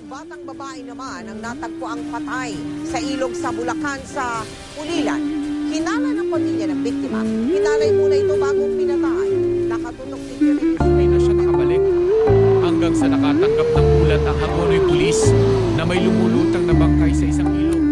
Isang batang babae naman ang natagpuang patay sa ilog sa Bulacan sa Ulilan. Hinala ng pamilya ng biktima. Hinalay muna ito bagong pinatay. Nakatutok si Jeremy. Hindi na siya nakabalik hanggang sa nakatanggap ng ulat ang Hagonoy Police na may lumulutang na bangkay sa isang ilog.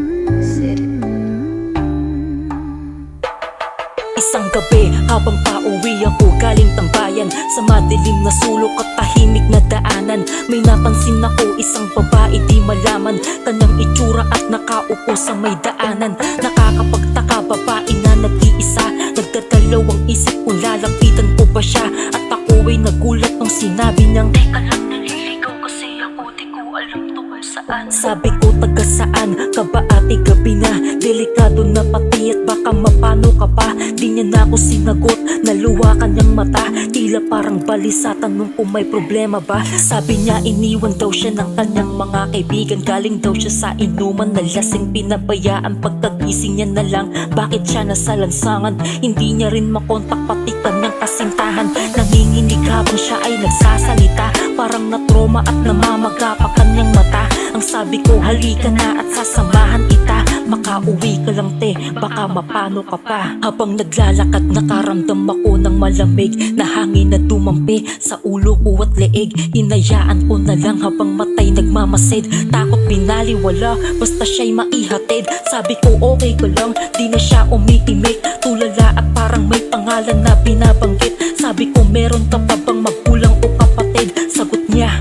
Isang gabi habang pauwi ako galing tambayan, sa madilim na sulok at tahimik na daanan, may napansin ako isang babae di malaman kanyang itsura at nakaupo sa may daanan. Nakakapagtaka, babae na nag-iisa, nagdadalawang isip kung lalapitan ko ba siya. At ako ay nagulat nung sinabi niyang, "Teka lang, naliligaw kasi ako, di ko alam to kung saan." Sabi ko, taga saan ka ba ate, gabi na, delikado na pati at baka mapano ka pa. Di niya na ako sinagot, naluwa kanyang mata, tila parang balisa, tanong kung may problema ba. Sabi niya iniwan daw siya ng kanyang mga kaibigan, galing daw siya sa inuman, nalasing, pinabayaan, pagkagising niya na lang bakit siya nasa lansangan. Hindi niya rin makontak pati kanyang kasintahan, nanginginig habang siya ay nagsasalita, parang na-trauma at namamaga pa kanyang mata. Ang sabi ko, halika na at sasamahan kita, makauwi ka lang te, baka mapano ka pa. Habang naglalakad nakaramdam ako ng malamig na hangin na dumampi sa ulo ko at leeg. Hinayaan ko na lang habang matay nagmamasid, takot binaliwala basta siya'y maihatid. Sabi ko okay ka lang, di na siya umiimik, tulala at parang may pangalan na binabanggit. Sabi ko meron ka pa bang magulang o kapatid? Sagot niya,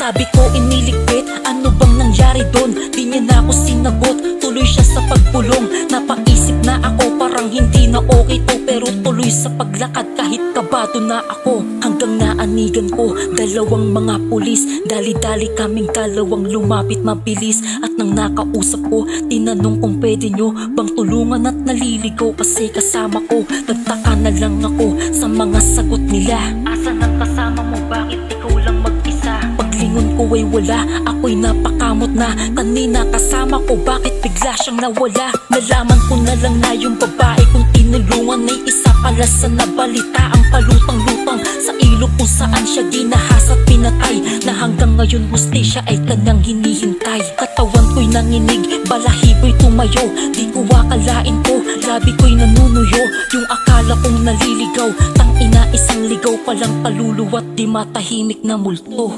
sabi ko iniligpit, ano bang nangyari doon? Di niya na ako sinagot, tuloy siya sa pagpulong. Napaisip na ako, parang hindi na okay to, pero tuloy sa paglakad kahit kabado na ako. Hanggang naanigan ko, dalawang mga pulis, dali-dali kaming dalawang lumapit mabilis. At nang nakausap ko, tinanong kung pwede nyo bang tulungan at naliligaw kasi kasama ko. Nagtaka na lang ako sa mga sagot nila. Asan ang kasama mo? Bakit ikaw lang mag-isa? Paglingon ko ay wala, ako'y napakamot na. Kanina kasama ko, bakit bigla siyang nawala? Nalaman ko na lang na yung babae kung tinulungan ay isa pala sa nabalita ang palutang-lutang sa ilog kung saan siya ginahas at pinatay, na hanggang ngayon hustisya ay kanyang hinihintay. Katawan ko'y nanginig, balahibo'y tumayo, di ko akalain ko, labi ko'y nanunuyo. Yung akala kong naliligaw, tangina isang ligaw palang kaluluwa't di matahimik na multo.